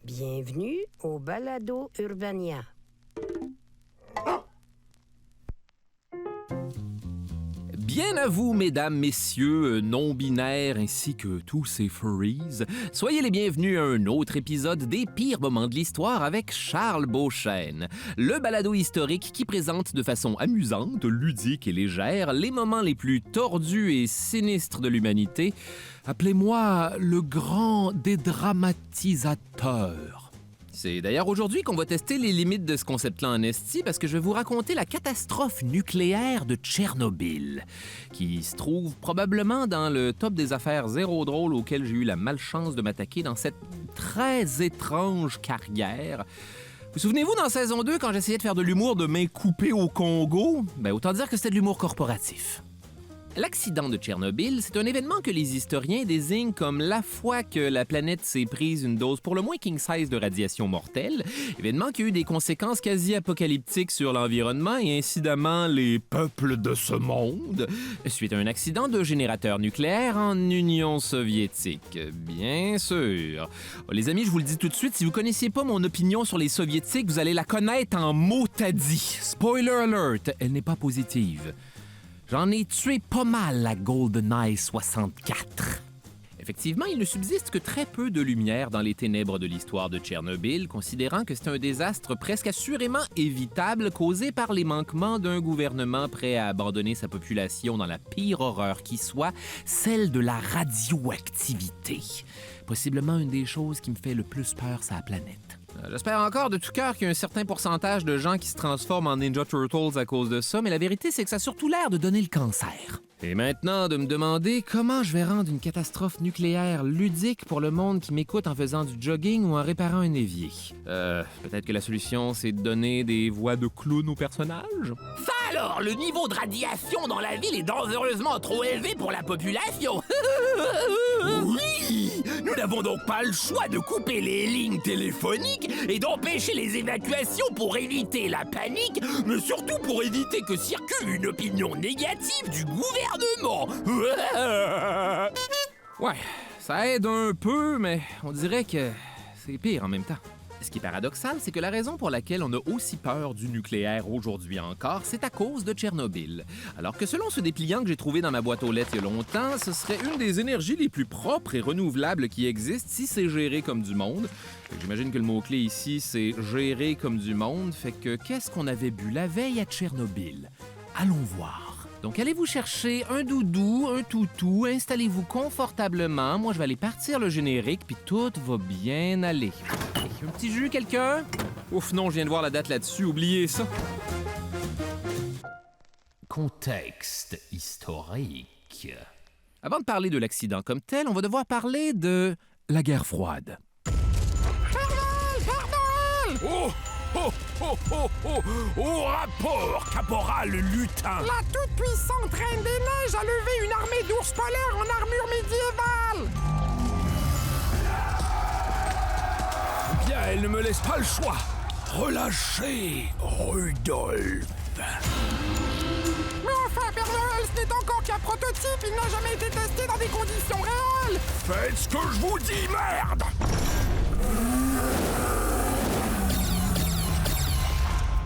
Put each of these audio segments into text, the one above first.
Bienvenue au Balado Urbania. Bien à vous, mesdames, messieurs, non-binaires ainsi que tous ces furries. Soyez les bienvenus à un autre épisode des pires moments de l'histoire avec Charles Beauchesne, le balado historique qui présente de façon amusante, ludique et légère les moments les plus tordus et sinistres de l'humanité. Appelez-moi le grand dédramatisateur. C'est d'ailleurs aujourd'hui qu'on va tester les limites de ce concept-là en esti parce que je vais vous raconter la catastrophe nucléaire de Tchernobyl, qui se trouve probablement dans le top des affaires zéro drôle auxquelles j'ai eu la malchance de m'attaquer dans cette très étrange carrière. Vous souvenez-vous dans saison 2 quand j'essayais de faire de l'humour de main coupée au Congo? Autant dire que c'était de l'humour corporatif. L'accident de Tchernobyl, c'est un événement que les historiens désignent comme la fois que la planète s'est prise une dose pour le moins king-size de radiation mortelle, événement qui a eu des conséquences quasi apocalyptiques sur l'environnement et incidemment les peuples de ce monde, suite à un accident de générateur nucléaire en Union soviétique, bien sûr. Les amis, je vous le dis tout de suite, si vous connaissiez pas mon opinion sur les soviétiques, vous allez la connaître en mot-à-dit. Spoiler alert, elle n'est pas positive. J'en ai tué pas mal la GoldenEye 64. Effectivement, il ne subsiste que très peu de lumière dans les ténèbres de l'histoire de Tchernobyl, considérant que c'est un désastre presque assurément évitable causé par les manquements d'un gouvernement prêt à abandonner sa population dans la pire horreur qui soit, celle de la radioactivité. Possiblement une des choses qui me fait le plus peur sur la planète. J'espère encore de tout cœur qu'il y a un certain pourcentage de gens qui se transforment en Ninja Turtles à cause de ça, mais la vérité, c'est que ça a surtout l'air de donner le cancer. Et maintenant, de me demander comment je vais rendre une catastrophe nucléaire ludique pour le monde qui m'écoute en faisant du jogging ou en réparant un évier. Peut-être que la solution, c'est de donner des voix de clown aux personnages? Ça alors, le niveau de radiation dans la ville est dangereusement trop élevé pour la population. Oui! Nous n'avons donc pas le choix de couper les lignes téléphoniques et d'empêcher les évacuations pour éviter la panique, mais surtout pour éviter que circule une opinion négative du gouvernement. Ouais, ça aide un peu, mais on dirait que c'est pire en même temps. Ce qui est paradoxal, c'est que la raison pour laquelle on a aussi peur du nucléaire aujourd'hui encore, c'est à cause de Tchernobyl. Alors que selon ce dépliant que j'ai trouvé dans ma boîte aux lettres il y a longtemps, ce serait une des énergies les plus propres et renouvelables qui existent si c'est géré comme du monde. J'imagine que le mot-clé ici, c'est « gérer comme du monde », fait que qu'est-ce qu'on avait bu la veille à Tchernobyl? Allons voir. Donc, allez vous chercher un doudou, un toutou, installez-vous confortablement. Moi, je vais aller partir le générique, puis tout va bien aller. Un petit jus, quelqu'un? Ouf, non, je viens de voir la date là-dessus, oubliez ça. Contexte historique. Avant de parler de l'accident comme tel, on va devoir parler de la guerre froide. Oh! Oh, oh, oh, oh! Au rapport, caporal lutin! La toute-puissante Reine des Neiges a levé une armée d'ours polaires en armure médiévale! Bien, elle ne me laisse pas le choix. Relâchez, Rudolph. Mais enfin, Père Noël, ce n'est encore qu'un prototype, il n'a jamais été testé dans des conditions réelles! Faites ce que je vous dis, merde!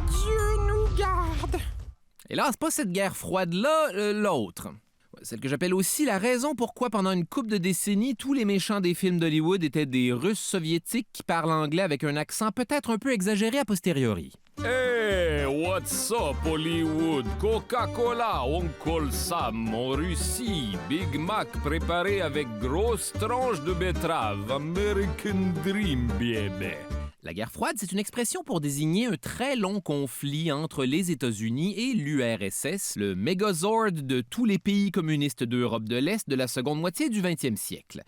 Dieu nous garde! Et là, c'est pas cette guerre froide-là, l'autre. Celle que j'appelle aussi la raison pourquoi, pendant une couple de décennies, tous les méchants des films d'Hollywood étaient des Russes soviétiques qui parlent anglais avec un accent peut-être un peu exagéré a posteriori. Hey, what's up Hollywood? Coca-Cola, Uncle Sam en Russie. Big Mac préparé avec grosse tranche de betterave. American Dream, baby. La guerre froide, c'est une expression pour désigner un très long conflit entre les États-Unis et l'URSS, le Megazord de tous les pays communistes d'Europe de l'Est de la seconde moitié du 20e siècle.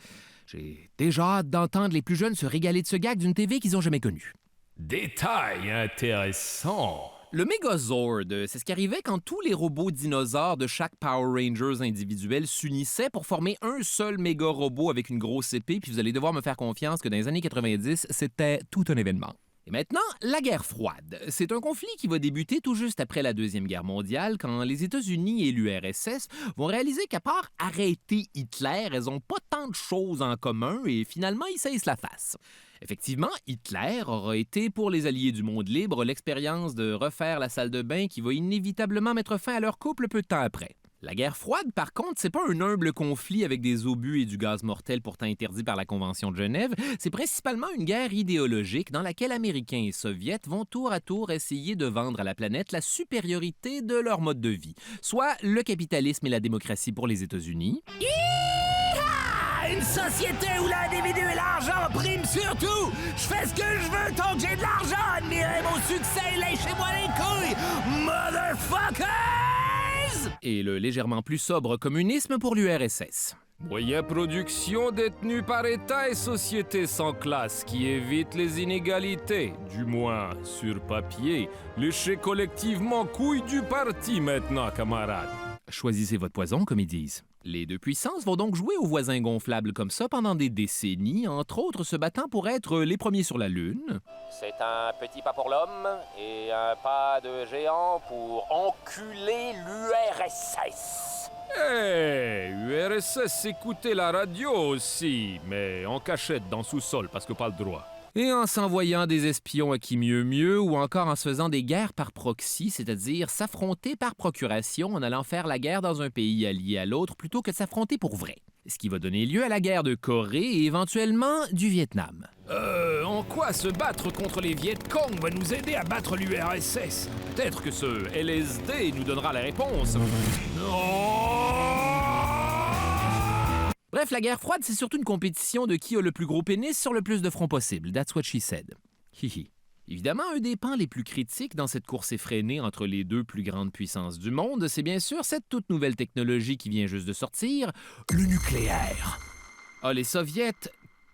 J'ai déjà hâte d'entendre les plus jeunes se régaler de ce gag d'une TV qu'ils n'ont jamais connue. Détail intéressant. Le Megazord, c'est ce qui arrivait quand tous les robots dinosaures de chaque Power Rangers individuel s'unissaient pour former un seul méga robot avec une grosse épée, puis vous allez devoir me faire confiance que dans les années 90, c'était tout un événement. Et maintenant, la guerre froide. C'est un conflit qui va débuter tout juste après la Deuxième Guerre mondiale, quand les États-Unis et l'URSS vont réaliser qu'à part arrêter Hitler, elles n'ont pas tant de choses en commun et finalement, ils saisissent la face. Effectivement, Hitler aura été pour les alliés du monde libre l'expérience de refaire la salle de bain qui va inévitablement mettre fin à leur couple peu de temps après. La guerre froide, par contre, c'est pas un humble conflit avec des obus et du gaz mortel pourtant interdits par la Convention de Genève, c'est principalement une guerre idéologique dans laquelle Américains et Soviets vont tour à tour essayer de vendre à la planète la supériorité de leur mode de vie, soit le capitalisme et la démocratie pour les États-Unis. Une société où l'individu et l'argent priment surtout. Je fais ce que je veux tant que j'ai de l'argent. Admirez mon succès et lâchez-moi les couilles, motherfuckers! Et le légèrement plus sobre communisme pour l'URSS. Moyen production détenu par État et société sans classe qui évite les inégalités, du moins sur papier. Léchez collectivement couilles du parti maintenant, camarades. Choisissez votre poison, comme ils disent. Les deux puissances vont donc jouer aux voisins gonflables comme ça pendant des décennies, entre autres se battant pour être les premiers sur la Lune. C'est un petit pas pour l'homme et un pas de géant pour enculer l'URSS. Hey, URSS, écoutez la radio aussi, mais en cachette dans sous-sol parce que pas le droit. Et en s'envoyant des espions à qui mieux, ou encore en se faisant des guerres par proxy, c'est-à-dire s'affronter par procuration en allant faire la guerre dans un pays allié à l'autre plutôt que de s'affronter pour vrai. Ce qui va donner lieu à la guerre de Corée et éventuellement du Vietnam. En quoi se battre contre les Viet Cong va nous aider à battre l'URSS? Peut-être que ce LSD nous donnera la réponse. Bref, la guerre froide, c'est surtout une compétition de qui a le plus gros pénis sur le plus de front possible. That's what she said. Hihi. Évidemment, un des pans les plus critiques dans cette course effrénée entre les deux plus grandes puissances du monde, c'est bien sûr cette toute nouvelle technologie qui vient juste de sortir, le nucléaire. Ah, les Soviets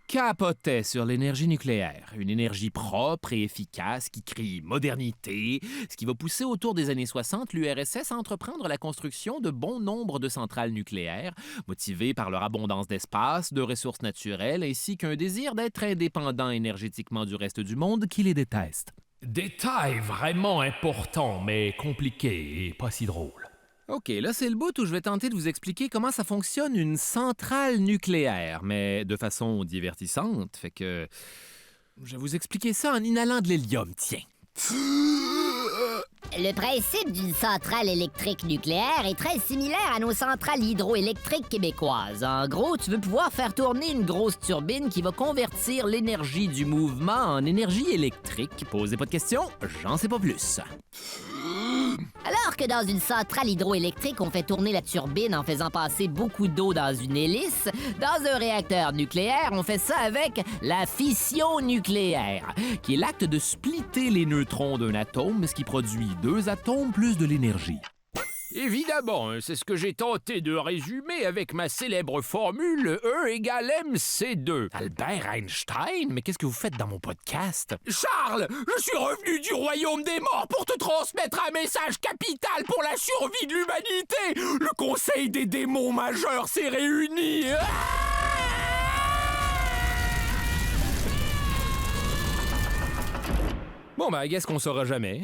capotaient sur l'énergie nucléaire, une énergie propre et efficace qui crie modernité, ce qui va pousser autour des années 60 l'URSS à entreprendre la construction de bon nombre de centrales nucléaires, motivées par leur abondance d'espace, de ressources naturelles, ainsi qu'un désir d'être indépendant énergétiquement du reste du monde qui les déteste. Détail vraiment important, mais compliqué et pas si drôle. OK, là, c'est le bout où je vais tenter de vous expliquer comment ça fonctionne une centrale nucléaire, mais de façon divertissante. Fait que je vais vous expliquer ça en inhalant de l'hélium, tiens. Le principe d'une centrale électrique nucléaire est très similaire à nos centrales hydroélectriques québécoises. En gros, tu veux pouvoir faire tourner une grosse turbine qui va convertir l'énergie du mouvement en énergie électrique. Posez pas de questions, j'en sais pas plus. Alors que dans une centrale hydroélectrique, on fait tourner la turbine en faisant passer beaucoup d'eau dans une hélice, dans un réacteur nucléaire, on fait ça avec la fission nucléaire, qui est l'acte de splitter les neutrons d'un atome, ce qui produit deux atomes plus de l'énergie. Évidemment, c'est ce que j'ai tenté de résumer avec ma célèbre formule E égale MC2. Albert Einstein? Mais qu'est-ce que vous faites dans mon podcast? Charles, je suis revenu du royaume des morts pour te transmettre un message capital pour la survie de l'humanité. Le conseil des démons majeurs s'est réuni. Bon, ben, qu'est-ce qu'on saura jamais?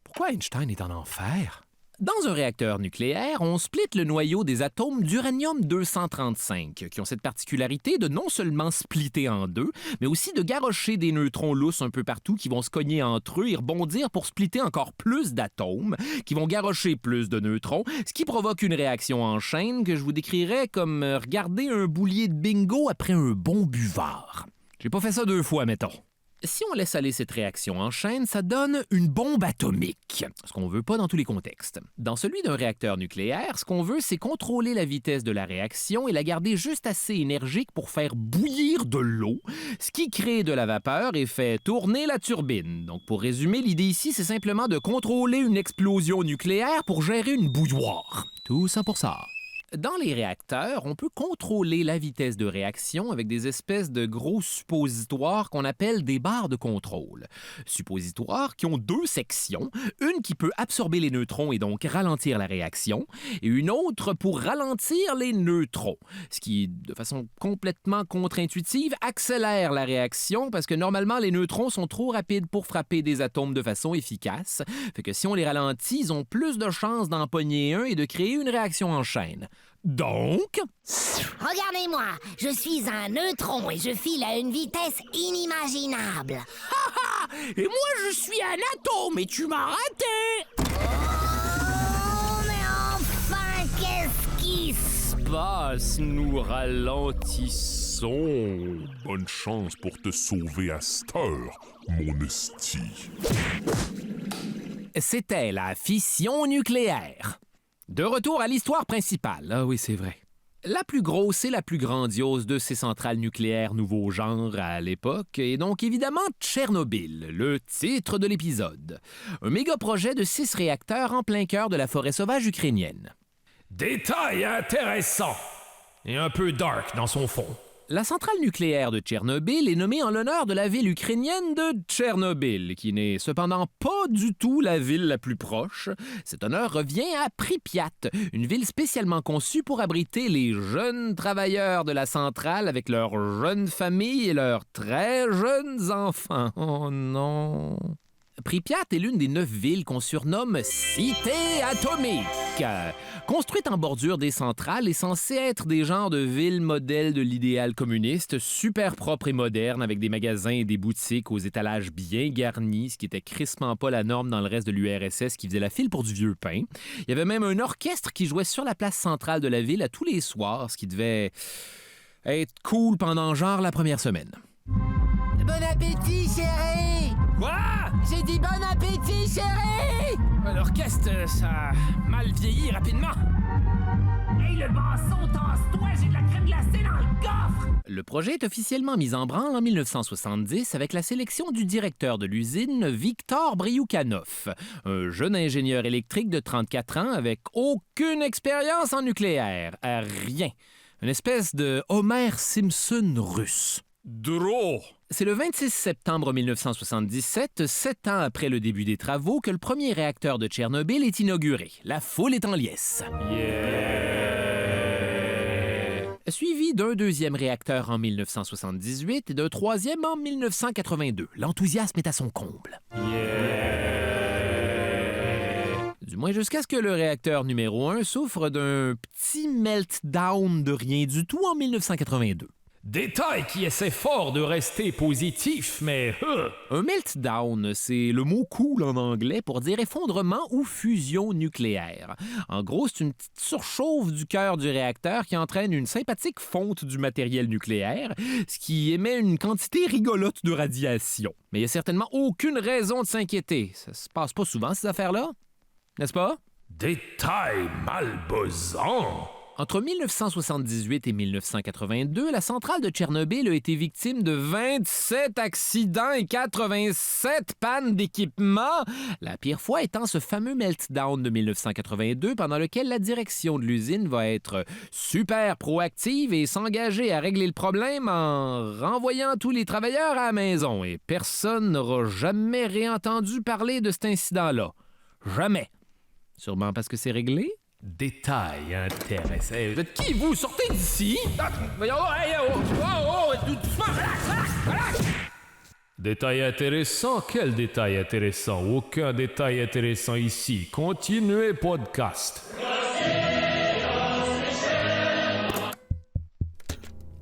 Pourquoi Einstein est en enfer? Dans un réacteur nucléaire, on split le noyau des atomes d'uranium-235, qui ont cette particularité de non seulement splitter en deux, mais aussi de garrocher des neutrons lousses un peu partout qui vont se cogner entre eux et rebondir pour splitter encore plus d'atomes, qui vont garrocher plus de neutrons, ce qui provoque une réaction en chaîne que je vous décrirais comme regarder un boulier de bingo après un bon buvard. J'ai pas fait ça 2 fois, mettons. Si on laisse aller cette réaction en chaîne, ça donne une bombe atomique, ce qu'on veut pas dans tous les contextes. Dans celui d'un réacteur nucléaire, ce qu'on veut, c'est contrôler la vitesse de la réaction et la garder juste assez énergique pour faire bouillir de l'eau, ce qui crée de la vapeur et fait tourner la turbine. Donc, pour résumer, l'idée ici, c'est simplement de contrôler une explosion nucléaire pour gérer une bouilloire. Tout ça pour ça. Dans les réacteurs, on peut contrôler la vitesse de réaction avec des espèces de gros suppositoires qu'on appelle des barres de contrôle. Suppositoires qui ont 2 sections, une qui peut absorber les neutrons et donc ralentir la réaction, et une autre pour ralentir les neutrons, ce qui, de façon complètement contre-intuitive, accélère la réaction parce que normalement les neutrons sont trop rapides pour frapper des atomes de façon efficace, fait que si on les ralentit, ils ont plus de chances d'en pogner un et de créer une réaction en chaîne. Donc, Regardez-moi, je suis un neutron et je file à une vitesse inimaginable. Et moi, je suis un atome, et tu m'as raté! Oh, mais enfin, qu'est-ce qui se... passe, nous ralentissons. Bonne chance pour te sauver à cette heure, mon esti. C'était la fission nucléaire. De retour à l'histoire principale. Ah oui, c'est vrai. La plus grosse et la plus grandiose de ces centrales nucléaires nouveau genre à l'époque est donc évidemment Tchernobyl, le titre de l'épisode. Un méga-projet de 6 réacteurs en plein cœur de la forêt sauvage ukrainienne. Détail intéressant et un peu dark dans son fond. La centrale nucléaire de Tchernobyl est nommée en l'honneur de la ville ukrainienne de Tchernobyl, qui n'est cependant pas du tout la ville la plus proche. Cet honneur revient à Pripyat, une ville spécialement conçue pour abriter les jeunes travailleurs de la centrale avec leurs jeunes familles et leurs très jeunes enfants. Oh non! Pripyat est l'une des 9 villes qu'on surnomme « Cité atomique ». Construite en bordure des centrales et censée être des genres de villes modèles de l'idéal communiste, super propres et modernes, avec des magasins et des boutiques aux étalages bien garnis, ce qui était crissement pas la norme dans le reste de l'URSS qui faisait la file pour du vieux pain. Il y avait même un orchestre qui jouait sur la place centrale de la ville à tous les soirs, ce qui devait être cool pendant genre la première semaine. Bon appétit, chérie! Quoi? J'ai dit bon appétit, chérie! L'orchestre, ça a mal vieilli rapidement. Hey, le basson, tasse-toi, j'ai de la crème glacée dans le coffre! Le projet est officiellement mis en branle en 1970 avec la sélection du directeur de l'usine, Viktor Bryukhanov, un jeune ingénieur électrique de 34 ans avec aucune expérience en nucléaire. Rien. Une espèce de Homer Simpson russe. Draw! C'est le 26 septembre 1977, 7 ans après le début des travaux, que le premier réacteur de Tchernobyl est inauguré. La foule est en liesse. Suivi d'un deuxième réacteur en 1978 et d'un troisième en 1982. L'enthousiasme est à son comble. Du moins jusqu'à ce que le réacteur numéro 1 souffre d'un petit meltdown de rien du tout en 1982. Détail qui essaie fort de rester positif, mais... Un meltdown, c'est le mot cool en anglais pour dire effondrement ou fusion nucléaire. En gros, c'est une petite surchauffe du cœur du réacteur qui entraîne une sympathique fonte du matériel nucléaire, ce qui émet une quantité rigolote de radiation. Mais il n'y a certainement aucune raison de s'inquiéter. Ça se passe pas souvent, ces affaires-là, n'est-ce pas? Détail malbosant! Entre 1978 et 1982, la centrale de Tchernobyl a été victime de 27 accidents et 87 pannes d'équipement, la pire fois étant ce fameux meltdown de 1982 pendant lequel la direction de l'usine va être super proactive et s'engager à régler le problème en renvoyant tous les travailleurs à la maison. Et personne n'aura jamais réentendu parler de cet incident-là. Jamais. Sûrement parce que c'est réglé? Détail intéressant. Vous êtes qui, vous? Sortez d'ici! Voyons, oh, doucement, relax! Détail intéressant? Quel détail intéressant? Aucun détail intéressant ici. Continuez, podcast.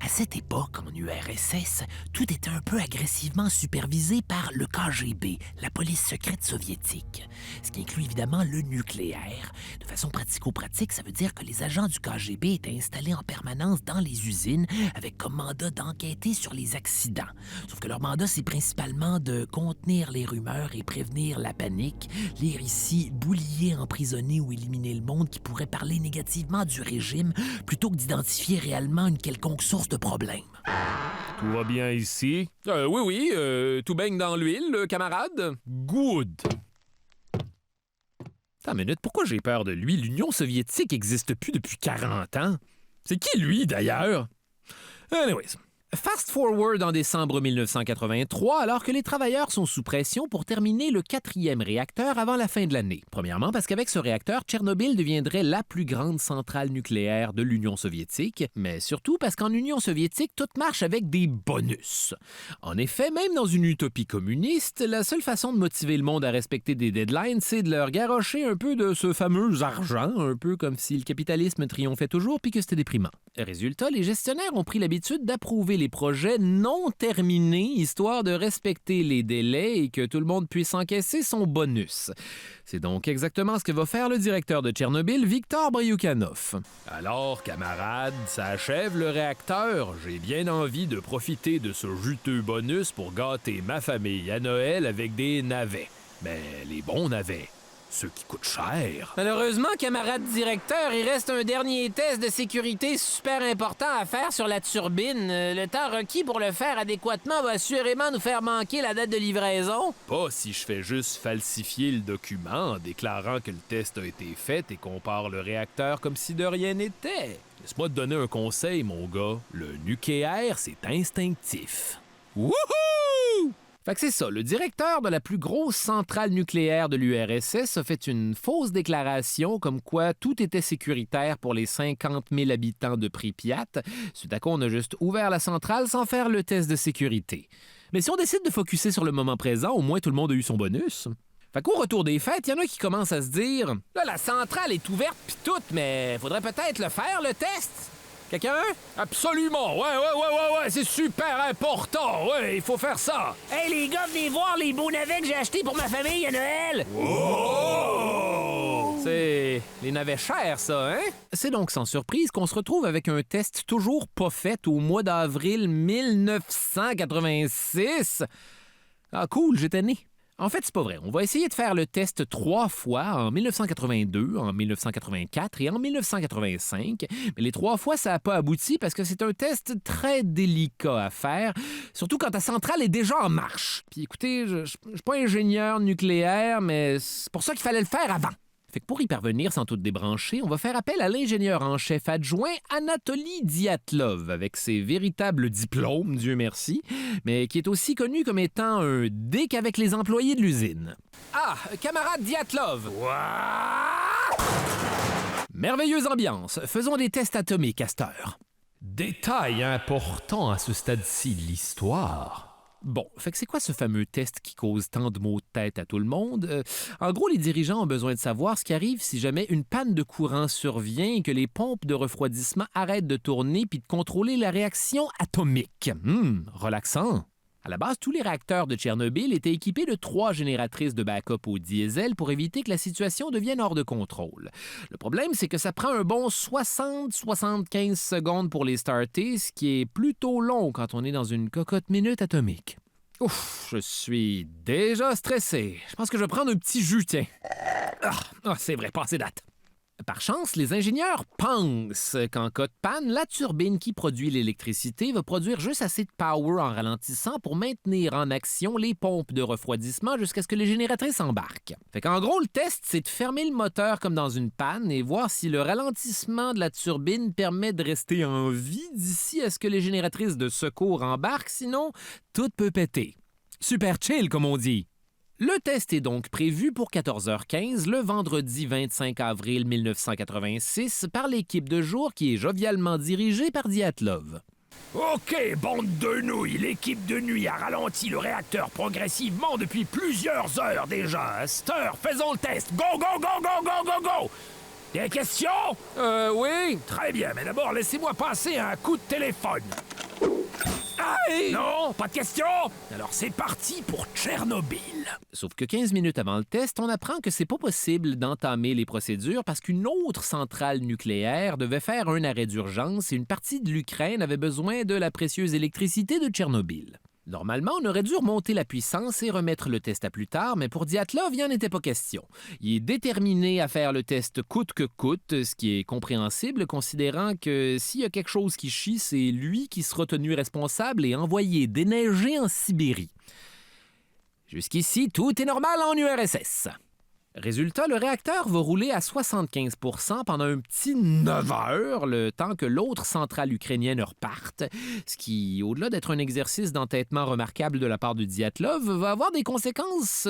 À cette époque, en URSS, tout était un peu agressivement supervisé par le KGB, la police secrète soviétique, ce qui inclut évidemment le nucléaire. De façon pratico-pratique, ça veut dire que les agents du KGB étaient installés en permanence dans les usines avec comme mandat d'enquêter sur les accidents. Sauf que leur mandat, c'est principalement de contenir les rumeurs et prévenir la panique, lire ici, boulier, emprisonner ou éliminer le monde qui pourrait parler négativement du régime plutôt que d'identifier réellement une quelconque source de problème. Tout va bien ici? Oui, tout baigne dans l'huile, camarade. Good! Attends une minute, pourquoi j'ai peur de lui? L'Union soviétique n'existe plus depuis 40 ans. C'est qui lui, d'ailleurs? Anyways, Fast forward en décembre 1983, alors que les travailleurs sont sous pression pour terminer le 4e réacteur avant la fin de l'année. Premièrement, parce qu'avec ce réacteur, Tchernobyl deviendrait la plus grande centrale nucléaire de l'Union soviétique, mais surtout parce qu'en Union soviétique, tout marche avec des bonus. En effet, même dans une utopie communiste, la seule façon de motiver le monde à respecter des deadlines, c'est de leur garrocher un peu de ce fameux argent, un peu comme si le capitalisme triomphait toujours puis que c'était déprimant. Résultat, les gestionnaires ont pris l'habitude d'approuver les projets non terminés, histoire de respecter les délais et que tout le monde puisse encaisser son bonus. C'est donc exactement ce que va faire le directeur de Tchernobyl, Viktor Bryukhanov. Alors, camarades, ça achève le réacteur. J'ai bien envie de profiter de ce juteux bonus pour gâter ma famille à Noël avec des navets. Mais les bons navets. Ceux qui coûtent cher. Malheureusement, camarade directeur, il reste un dernier test de sécurité super important à faire sur la turbine. Le temps requis pour le faire adéquatement va assurément nous faire manquer la date de livraison. Pas si je fais juste falsifier le document en déclarant que le test a été fait et qu'on part le réacteur comme si de rien n'était. Laisse-moi te donner un conseil, mon gars. Le nucléaire, c'est instinctif. Wouhou! Fait que c'est ça, le directeur de la plus grosse centrale nucléaire de l'URSS a fait une fausse déclaration comme quoi tout était sécuritaire pour les 50 000 habitants de Pripyat. Suite à quoi on a juste ouvert la centrale sans faire le test de sécurité. Mais si on décide de focusser sur le moment présent, au moins tout le monde a eu son bonus. Fait qu'au retour des fêtes, il y en a qui commencent à se dire « Là, la centrale est ouverte pis tout, mais faudrait peut-être le faire, le test? » Quelqu'un? Absolument! Ouais, c'est super important! Ouais, il faut faire ça! Hey les gars, venez voir les beaux navets que j'ai achetés pour ma famille à Noël! Oh! C'est les navets chers, ça, hein? C'est donc sans surprise qu'on se retrouve avec un test toujours pas fait au mois d'avril 1986. Ah cool, j'étais né. En fait, c'est pas vrai. On va essayer de faire le test 3 fois, en 1982, en 1984 et en 1985. Mais les 3 fois, ça n'a pas abouti parce que c'est un test très délicat à faire, surtout quand ta centrale est déjà en marche. Puis écoutez, je suis pas ingénieur nucléaire, mais c'est pour ça qu'il fallait le faire avant. Fait que pour y parvenir sans tout débrancher, on va faire appel à l'ingénieur en chef adjoint Anatoly Dyatlov, avec ses véritables diplômes, Dieu merci, mais qui est aussi connu comme étant un dick avec les employés de l'usine. Ah, camarade Dyatlov! Merveilleuse ambiance. Faisons des tests atomiques à cette heure. Détail important à ce stade-ci de l'histoire. Bon, fait que c'est quoi ce fameux test qui cause tant de maux de tête à tout le monde? En gros, les dirigeants ont besoin de savoir ce qui arrive si jamais une panne de courant survient et que les pompes de refroidissement arrêtent de tourner puis de contrôler la réaction atomique. Relaxant. À la base, tous les réacteurs de Tchernobyl étaient équipés de 3 génératrices de backup au diesel pour éviter que la situation devienne hors de contrôle. Le problème, c'est que ça prend un bon 60-75 secondes pour les starter, ce qui est plutôt long quand on est dans une cocotte minute atomique. Ouf, je suis déjà stressé. Je pense que je vais prendre un petit jus, tiens. C'est vrai, passé date. Par chance, les ingénieurs pensent qu'en cas de panne, la turbine qui produit l'électricité va produire juste assez de power en ralentissant pour maintenir en action les pompes de refroidissement jusqu'à ce que les génératrices embarquent. Fait qu'en gros, le test, c'est de fermer le moteur comme dans une panne et voir si le ralentissement de la turbine permet de rester en vie d'ici à ce que les génératrices de secours embarquent, sinon tout peut péter. Super chill, comme on dit. Le test est donc prévu pour 14h15 le vendredi 25 avril 1986 par l'équipe de jour qui est jovialement dirigée par Dyatlov. OK, bande de nouilles, l'équipe de nuit a ralenti le réacteur progressivement depuis plusieurs heures déjà. À cette heure, faisons le test. Go, go, go, go, go, go, go! Des questions? Oui. Très bien, mais d'abord, laissez-moi passer un coup de téléphone. Aïe! Non, pas de questions? Alors c'est parti pour Tchernobyl. Sauf que 15 minutes avant le test, on apprend que c'est pas possible d'entamer les procédures parce qu'une autre centrale nucléaire devait faire un arrêt d'urgence et une partie de l'Ukraine avait besoin de la précieuse électricité de Tchernobyl. Normalement, on aurait dû remonter la puissance et remettre le test à plus tard, mais pour Dyatlov, il n'y en était pas question. Il est déterminé à faire le test coûte que coûte, ce qui est compréhensible, considérant que s'il y a quelque chose qui chie, c'est lui qui sera tenu responsable et envoyé déneiger en Sibérie. Jusqu'ici, tout est normal en URSS. Résultat, le réacteur va rouler à 75 % pendant un petit 9 heures, le temps que l'autre centrale ukrainienne reparte, ce qui, au-delà d'être un exercice d'entêtement remarquable de la part de Dyatlov, va avoir des conséquences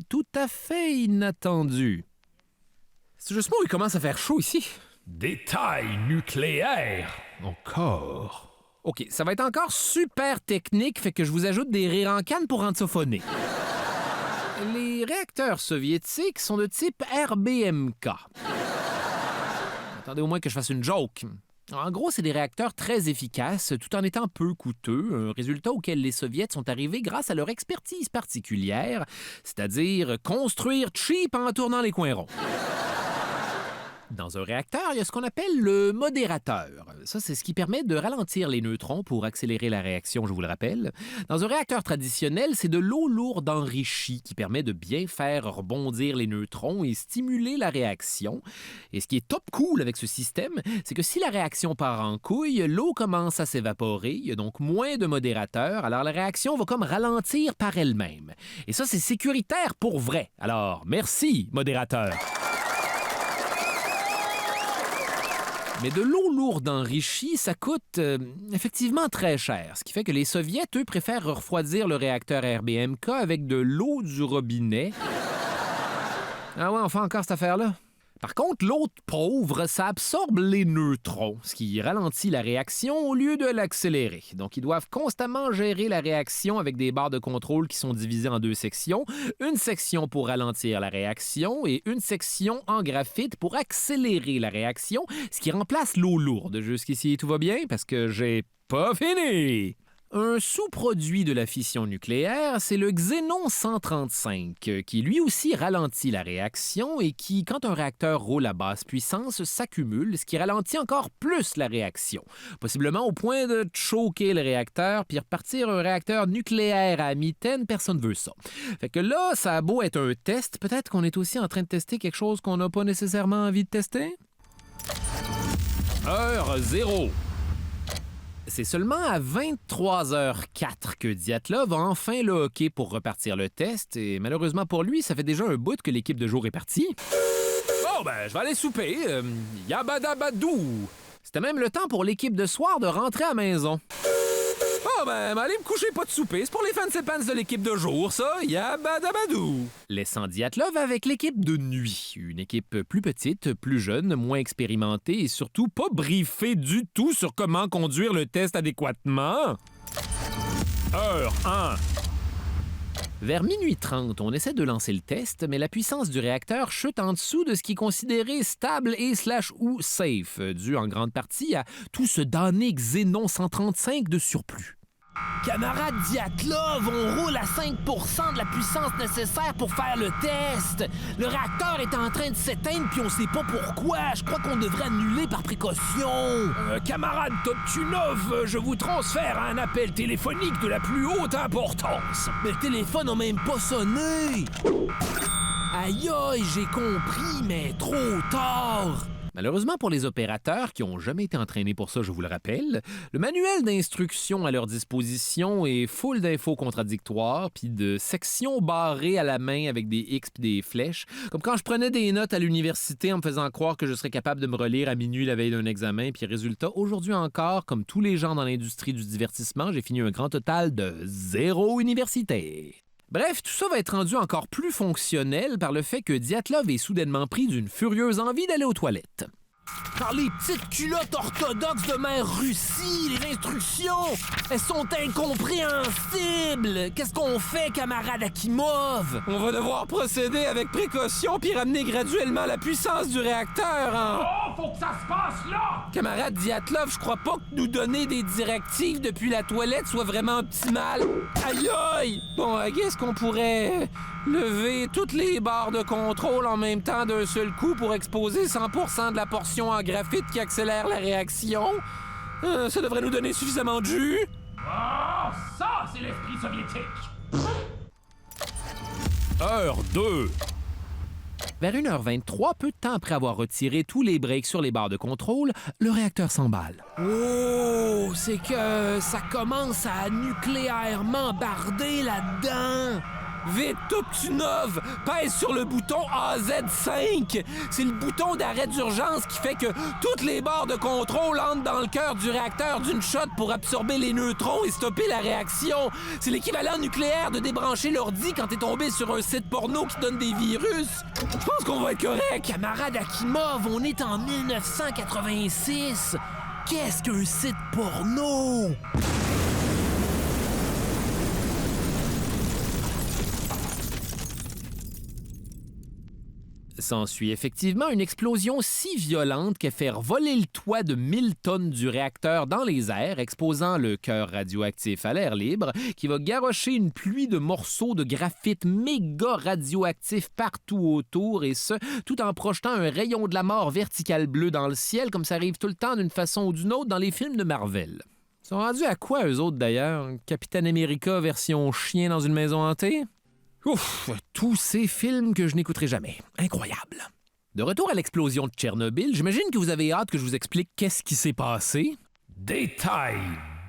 tout à fait inattendues. C'est juste moi où il commence à faire chaud ici. Détail nucléaire. Encore. OK, ça va être encore super technique, fait que je vous ajoute des rires en canne pour rendre ça phoné. Les réacteurs soviétiques sont de type RBMK. Attendez au moins que je fasse une joke. En gros, c'est des réacteurs très efficaces tout en étant peu coûteux, un résultat auquel les Soviets sont arrivés grâce à leur expertise particulière, c'est-à-dire construire cheap en tournant les coins ronds. Dans un réacteur, il y a ce qu'on appelle le modérateur. Ça, c'est ce qui permet de ralentir les neutrons pour accélérer la réaction, je vous le rappelle. Dans un réacteur traditionnel, c'est de l'eau lourde enrichie qui permet de bien faire rebondir les neutrons et stimuler la réaction. Et ce qui est top cool avec ce système, c'est que si la réaction part en couille, l'eau commence à s'évaporer, il y a donc moins de modérateur, alors la réaction va comme ralentir par elle-même. Et ça, c'est sécuritaire pour vrai. Alors, merci, modérateur. Mais de l'eau lourde enrichie, ça coûte effectivement très cher, ce qui fait que les Soviets, eux, préfèrent refroidir le réacteur RBMK avec de l'eau du robinet. Ah ouais, on fait encore cette affaire-là? Par contre, l'eau pauvre, ça absorbe les neutrons, ce qui ralentit la réaction au lieu de l'accélérer. Donc, ils doivent constamment gérer la réaction avec des barres de contrôle qui sont divisées en deux sections. Une section pour ralentir la réaction et une section en graphite pour accélérer la réaction, ce qui remplace l'eau lourde. Jusqu'ici, tout va bien parce que j'ai pas fini! Un sous-produit de la fission nucléaire, c'est le xénon 135, qui lui aussi ralentit la réaction et qui, quand un réacteur roule à basse puissance, s'accumule, ce qui ralentit encore plus la réaction, possiblement au point de choquer le réacteur puis repartir un réacteur nucléaire à mitaine, personne veut ça. Fait que là, ça a beau être un test, peut-être qu'on est aussi en train de tester quelque chose qu'on n'a pas nécessairement envie de tester? Heure 0. C'est seulement à 23h04 que Dyatlov a enfin le hockey pour repartir le test, et malheureusement pour lui, ça fait déjà un bout que l'équipe de jour est partie. Bon, ben, je vais aller souper. Yabadabadou! C'était même le temps pour l'équipe de soir de rentrer à la maison. Oh, ben, allez me coucher, pas de souper. C'est pour les fancy pants de l'équipe de jour, ça. Yabadabadou! Laissant Dyatlov avec l'équipe de nuit. Une équipe plus petite, plus jeune, moins expérimentée et surtout pas briefée du tout sur comment conduire le test adéquatement. Heure 1. Vers minuit 30, on essaie de lancer le test, mais la puissance du réacteur chute en dessous de ce qui est considéré stable et /ou safe, dû en grande partie à tout ce damné xénon 135 de surplus. Camarade Dyatlov, on roule à 5 % de la puissance nécessaire pour faire le test. Le réacteur est en train de s'éteindre puis on sait pas pourquoi. Je crois qu'on devrait annuler par précaution. Camarade Toptunov, je vous transfère à un appel téléphonique de la plus haute importance. Mais le téléphone n'a même pas sonné. Aïe aïe, j'ai compris, mais trop tard. Malheureusement pour les opérateurs, qui n'ont jamais été entraînés pour ça, je vous le rappelle, le manuel d'instruction à leur disposition est full d'infos contradictoires puis de sections barrées à la main avec des X puis des flèches, comme quand je prenais des notes à l'université en me faisant croire que je serais capable de me relire à minuit la veille d'un examen, puis résultat, aujourd'hui encore, comme tous les gens dans l'industrie du divertissement, j'ai fini un grand total de 0 université. Bref, tout ça va être rendu encore plus fonctionnel par le fait que Dyatlov est soudainement pris d'une furieuse envie d'aller aux toilettes. Par les petites culottes orthodoxes de mère Russie, les instructions, elles sont incompréhensibles. Qu'est-ce qu'on fait, camarade Akimov? On va devoir procéder avec précaution puis ramener graduellement la puissance du réacteur en... Oh, faut que ça se passe là! Camarade Dyatlov, je crois pas que nous donner des directives depuis la toilette soit vraiment optimal. Aïe aïe! Bon, est-ce qu'on pourrait lever toutes les barres de contrôle en même temps d'un seul coup pour exposer 100% de la portion en graphite qui accélère la réaction? Ça devrait nous donner suffisamment de jus. Oh, ça, c'est l'esprit soviétique! Heure 2. Vers 1h23, peu de temps après avoir retiré tous les breaks sur les barres de contrôle, le réacteur s'emballe. Oh, c'est que ça commence à nucléairement barder là-dedans. Vite, Toptunov, pèse sur le bouton AZ5. C'est le bouton d'arrêt d'urgence qui fait que toutes les barres de contrôle entrent dans le cœur du réacteur d'une shot pour absorber les neutrons et stopper la réaction. C'est l'équivalent nucléaire de débrancher l'ordi quand t'es tombé sur un site porno qui donne des virus. Je pense qu'on va être correct. Camarade Akimov, on est en 1986. Qu'est-ce qu'un site porno? S'ensuit effectivement une explosion si violente qu'elle fait voler le toit de 1000 tonnes du réacteur dans les airs, exposant le cœur radioactif à l'air libre, qui va garrocher une pluie de morceaux de graphite méga radioactif partout autour, et ce, tout en projetant un rayon de la mort vertical bleu dans le ciel, comme ça arrive tout le temps d'une façon ou d'une autre dans les films de Marvel. Ils sont rendus à quoi, eux autres, d'ailleurs? Capitaine America version chien dans une maison hantée? Ouf, tous ces films que je n'écouterai jamais. Incroyable. De retour à l'explosion de Tchernobyl, j'imagine que vous avez hâte que je vous explique qu'est-ce qui s'est passé. Détail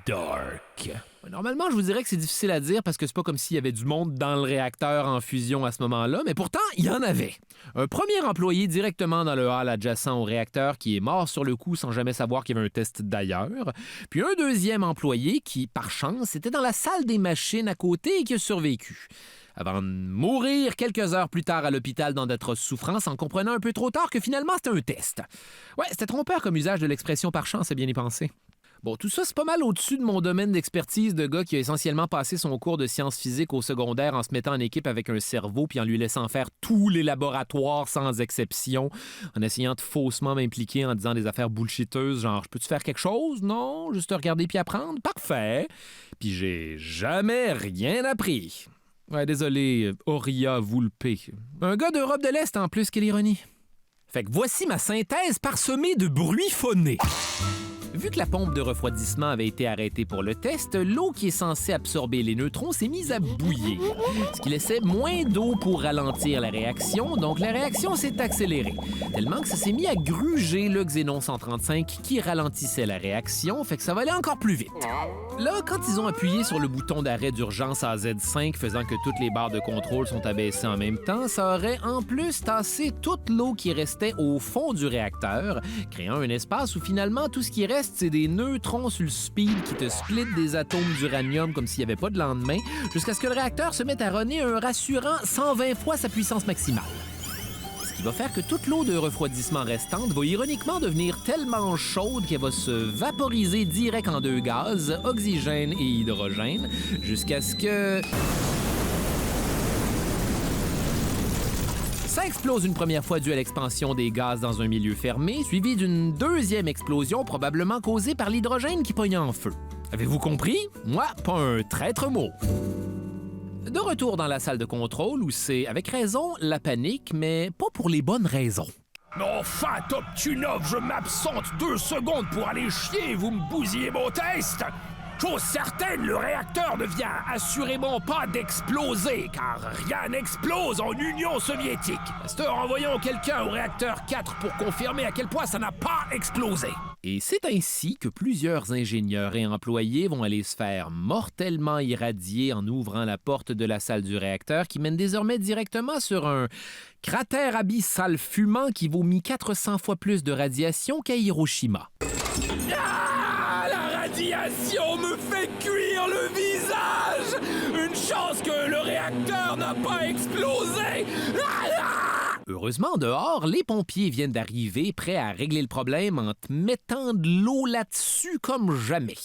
dark. Normalement, je vous dirais que c'est difficile à dire parce que c'est pas comme s'il y avait du monde dans le réacteur en fusion à ce moment-là, mais pourtant, il y en avait. Un premier employé directement dans le hall adjacent au réacteur qui est mort sur le coup sans jamais savoir qu'il y avait un test d'ailleurs. Puis un deuxième employé qui, par chance, était dans la salle des machines à côté et qui a survécu. Avant de mourir quelques heures plus tard à l'hôpital dans d'atroces souffrances en comprenant un peu trop tard que finalement c'était un test. Ouais, c'était trompeur comme usage de l'expression par chance, c'est bien y penser. Bon, tout ça, c'est pas mal au-dessus de mon domaine d'expertise de gars qui a essentiellement passé son cours de sciences physiques au secondaire en se mettant en équipe avec un cerveau puis en lui laissant faire tous les laboratoires sans exception, en essayant de faussement m'impliquer en disant des affaires bullshiteuses, genre « Je peux-tu faire quelque chose? Non? Juste te regarder puis apprendre? Parfait! » Puis j'ai jamais rien appris. Ouais, désolé, Auria Vulpe. Un gars d'Europe de l'Est en plus, quelle ironie. Fait que voici ma synthèse parsemée de bruits phonés. Vu que la pompe de refroidissement avait été arrêtée pour le test, l'eau qui est censée absorber les neutrons s'est mise à bouillir, ce qui laissait moins d'eau pour ralentir la réaction, donc la réaction s'est accélérée, tellement que ça s'est mis à gruger le xénon 135 qui ralentissait la réaction, fait que ça va aller encore plus vite. Là, quand ils ont appuyé sur le bouton d'arrêt d'urgence AZ5 faisant que toutes les barres de contrôle sont abaissées en même temps, ça aurait en plus tassé toute l'eau qui restait au fond du réacteur, créant un espace où finalement tout ce qui reste, c'est des neutrons sur le speed qui te splittent des atomes d'uranium comme s'il n'y avait pas de lendemain, jusqu'à ce que le réacteur se mette à runner un rassurant 120 fois sa puissance maximale. Ce qui va faire que toute l'eau de refroidissement restante va ironiquement devenir tellement chaude qu'elle va se vaporiser direct en deux gaz, oxygène et hydrogène, jusqu'à ce que... Ça explose une première fois dû à l'expansion des gaz dans un milieu fermé, suivi d'une deuxième explosion probablement causée par l'hydrogène qui pognait en feu. Avez-vous compris? Moi, pas un traître mot. De retour dans la salle de contrôle où c'est, avec raison, la panique, mais pas pour les bonnes raisons. Mais enfin, Toptunov, je m'absente 2 secondes pour aller chier et vous me bousillez mon test! Chose certaine, le réacteur ne vient assurément pas d'exploser, car rien n'explose en Union soviétique. Pasteur, envoyons quelqu'un au réacteur 4 pour confirmer à quel point ça n'a pas explosé. Et c'est ainsi que plusieurs ingénieurs et employés vont aller se faire mortellement irradier en ouvrant la porte de la salle du réacteur qui mène désormais directement sur un cratère abyssal fumant qui vomit 400 fois plus de radiation qu'à Hiroshima. La radiation me fait cuire le visage! Une chance que le réacteur n'a pas explosé! Heureusement, dehors, les pompiers viennent d'arriver, prêts à régler le problème en te mettant de l'eau là-dessus comme jamais.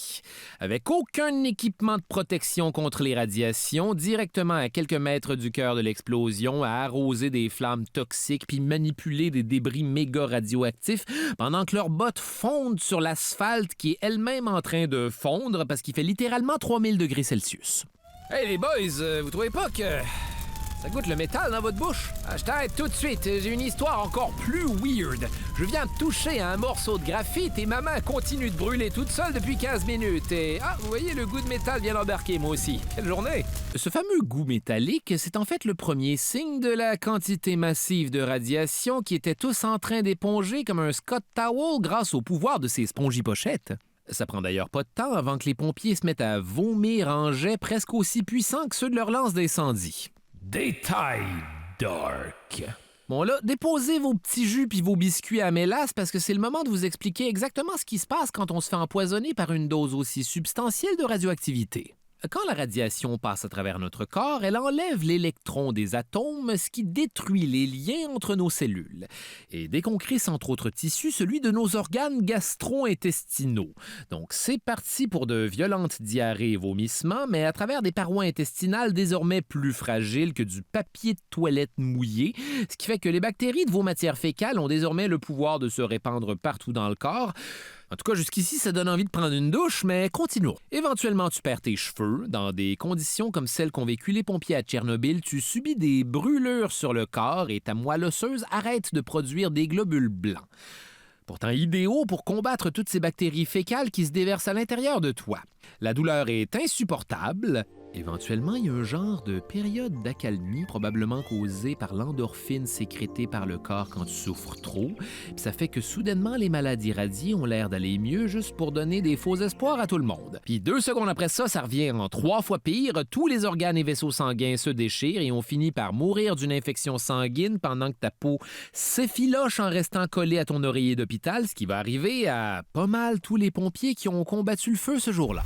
Avec aucun équipement de protection contre les radiations, directement à quelques mètres du cœur de l'explosion, à arroser des flammes toxiques puis manipuler des débris méga radioactifs, pendant que leurs bottes fondent sur l'asphalte qui est elle-même en train de fondre parce qu'il fait littéralement 3000 degrés Celsius. Hey les boys, vous trouvez pas que... ça goûte le métal dans votre bouche? Je t'arrête tout de suite, j'ai une histoire encore plus weird. Je viens de toucher à un morceau de graphite et ma main continue de brûler toute seule depuis 15 minutes. Et vous voyez, le goût de métal vient d'embarquer, moi aussi. Quelle journée! Ce fameux goût métallique, c'est en fait le premier signe de la quantité massive de radiation qui étaient tous en train d'éponger comme un Scott Towel grâce au pouvoir de ces spongy-pochettes. Ça prend d'ailleurs pas de temps avant que les pompiers se mettent à vomir en jets presque aussi puissants que ceux de leur lance d'incendie. Détail dark. Bon là, déposez vos petits jus puis vos biscuits à mélasse parce que c'est le moment de vous expliquer exactement ce qui se passe quand on se fait empoisonner par une dose aussi substantielle de radioactivité. Quand la radiation passe à travers notre corps, elle enlève l'électron des atomes, ce qui détruit les liens entre nos cellules et déconcrisse entre autres tissus celui de nos organes gastro-intestinaux. Donc c'est parti pour de violentes diarrhées et vomissements, mais à travers des parois intestinales désormais plus fragiles que du papier de toilette mouillé, ce qui fait que les bactéries de vos matières fécales ont désormais le pouvoir de se répandre partout dans le corps. En tout cas, jusqu'ici, ça donne envie de prendre une douche, mais continuons. Éventuellement, tu perds tes cheveux. Dans des conditions comme celles qu'ont vécues les pompiers à Tchernobyl, tu subis des brûlures sur le corps et ta moelle osseuse arrête de produire des globules blancs. Pourtant idéaux pour combattre toutes ces bactéries fécales qui se déversent à l'intérieur de toi. La douleur est insupportable. Éventuellement, il y a un genre de période d'accalmie, probablement causée par l'endorphine sécrétée par le corps quand tu souffres trop. Puis ça fait que soudainement, les malades irradiés ont l'air d'aller mieux juste pour donner des faux espoirs à tout le monde. Puis 2 secondes après ça, ça revient en 3 fois pire. Tous les organes et vaisseaux sanguins se déchirent et on finit par mourir d'une infection sanguine pendant que ta peau s'effiloche en restant collée à ton oreiller d'hôpital, ce qui va arriver à pas mal tous les pompiers qui ont combattu le feu ce jour-là.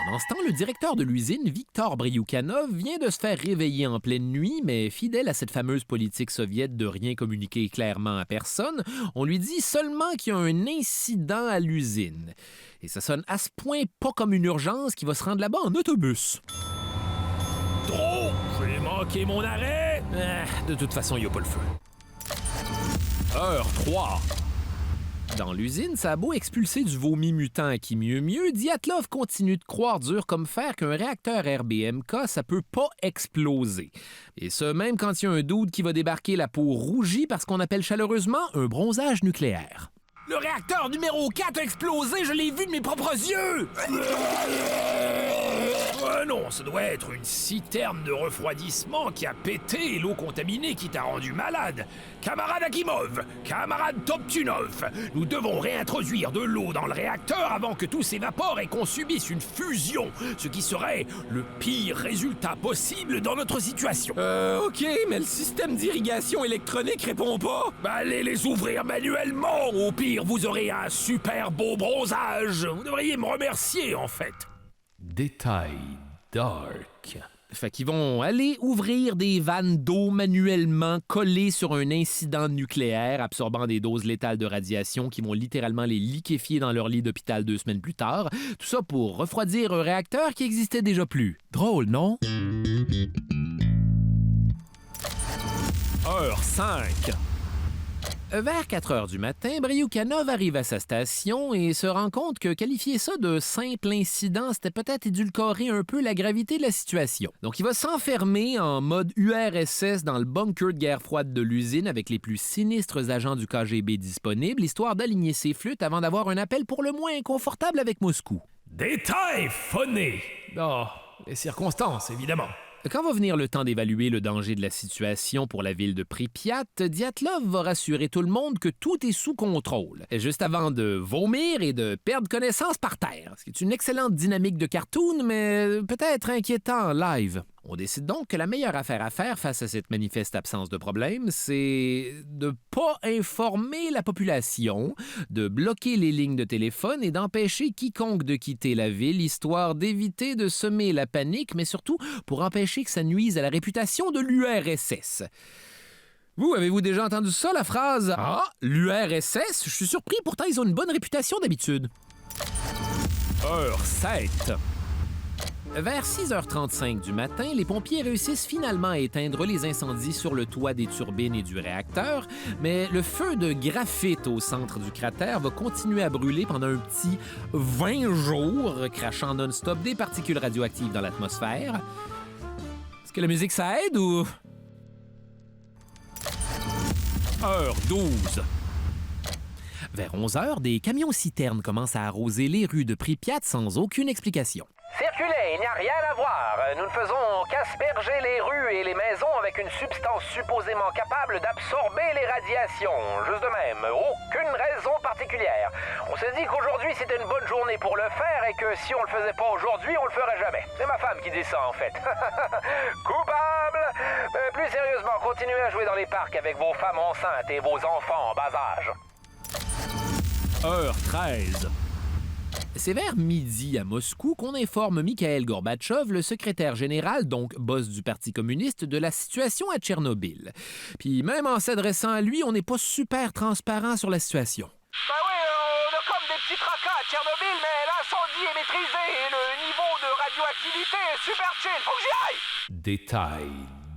Pendant ce temps, le directeur de l'usine, Viktor Bryukhanov, vient de se faire réveiller en pleine nuit, mais fidèle à cette fameuse politique soviète de rien communiquer clairement à personne, on lui dit seulement qu'il y a un incident à l'usine. Et ça sonne à ce point pas comme une urgence qu'il va se rendre là-bas en autobus. Trop, j'ai manqué mon arrêt. De toute façon, il n'y a pas le feu. Heure 3. Dans l'usine, ça a beau expulser du vomi mutant à qui mieux, Dyatlov continue de croire dur comme fer qu'un réacteur RBMK, ça peut pas exploser. Et ce, même quand il y a un dude qui va débarquer la peau rougie par ce qu'on appelle chaleureusement un bronzage nucléaire. Le réacteur numéro 4 a explosé, je l'ai vu de mes propres yeux. Non, ça doit être une citerne de refroidissement qui a pété et l'eau contaminée qui t'a rendu malade. Camarade Akimov, camarade Toptunov, nous devons réintroduire de l'eau dans le réacteur avant que tout s'évapore et qu'on subisse une fusion, ce qui serait le pire résultat possible dans notre situation. OK, mais le système d'irrigation électronique répond pas. Allez les ouvrir manuellement, au pire vous aurez un super beau bronzage. Vous devriez me remercier en fait. Détail dark. Fait qu'ils vont aller ouvrir des vannes d'eau manuellement collées sur un incident nucléaire absorbant des doses létales de radiation qui vont littéralement les liquéfier dans leur lit d'hôpital 2 semaines plus tard. Tout ça pour refroidir un réacteur qui existait déjà plus. Drôle, non? Heure 5. Vers 4 heures du matin, Bryukhanov arrive à sa station et se rend compte que qualifier ça de simple incident, c'était peut-être édulcorer un peu la gravité de la situation. Donc il va s'enfermer en mode URSS dans le bunker de guerre froide de l'usine avec les plus sinistres agents du KGB disponibles, histoire d'aligner ses flûtes avant d'avoir un appel pour le moins inconfortable avec Moscou. Détail phoné. Oh, les circonstances, évidemment. Quand va venir le temps d'évaluer le danger de la situation pour la ville de Pripyat, Dyatlov va rassurer tout le monde que tout est sous contrôle, juste avant de vomir et de perdre connaissance par terre, ce qui est une excellente dynamique de cartoon, mais peut-être inquiétant en live. On décide donc que la meilleure affaire à faire face à cette manifeste absence de problème, c'est de pas informer la population, de bloquer les lignes de téléphone et d'empêcher quiconque de quitter la ville, histoire d'éviter de semer la panique, mais surtout pour empêcher que ça nuise à la réputation de l'URSS. Vous, avez-vous déjà entendu ça, la phrase « Ah, l'URSS? Je suis surpris, pourtant ils ont une bonne réputation d'habitude. » Heure 7. Vers 6h35 du matin, les pompiers réussissent finalement à éteindre les incendies sur le toit des turbines et du réacteur, mais le feu de graphite au centre du cratère va continuer à brûler pendant un petit 20 jours, crachant non-stop des particules radioactives dans l'atmosphère. Est-ce que la musique, ça aide ou... Heure 12. Vers 11h, des camions-citernes commencent à arroser les rues de Pripyat sans aucune explication. Circulez, il n'y a rien à voir. Nous ne faisons qu'asperger les rues et les maisons avec une substance supposément capable d'absorber les radiations. Juste de même, aucune raison particulière. On s'est dit qu'aujourd'hui c'était une bonne journée pour le faire et que si on le faisait pas aujourd'hui, on le ferait jamais. C'est ma femme qui dit ça, en fait. Coupable! Plus sérieusement, continuez à jouer dans les parcs avec vos femmes enceintes et vos enfants en bas âge. Heure 13. C'est vers midi à Moscou qu'on informe Mikhail Gorbatchev, le secrétaire général, donc boss du Parti communiste, de la situation à Tchernobyl. Puis même en s'adressant à lui, on n'est pas super transparent sur la situation. Ben oui, on a comme des petits tracas à Tchernobyl, mais l'incendie est maîtrisé et le niveau de radioactivité est super chill. Faut que j'y aille! Détail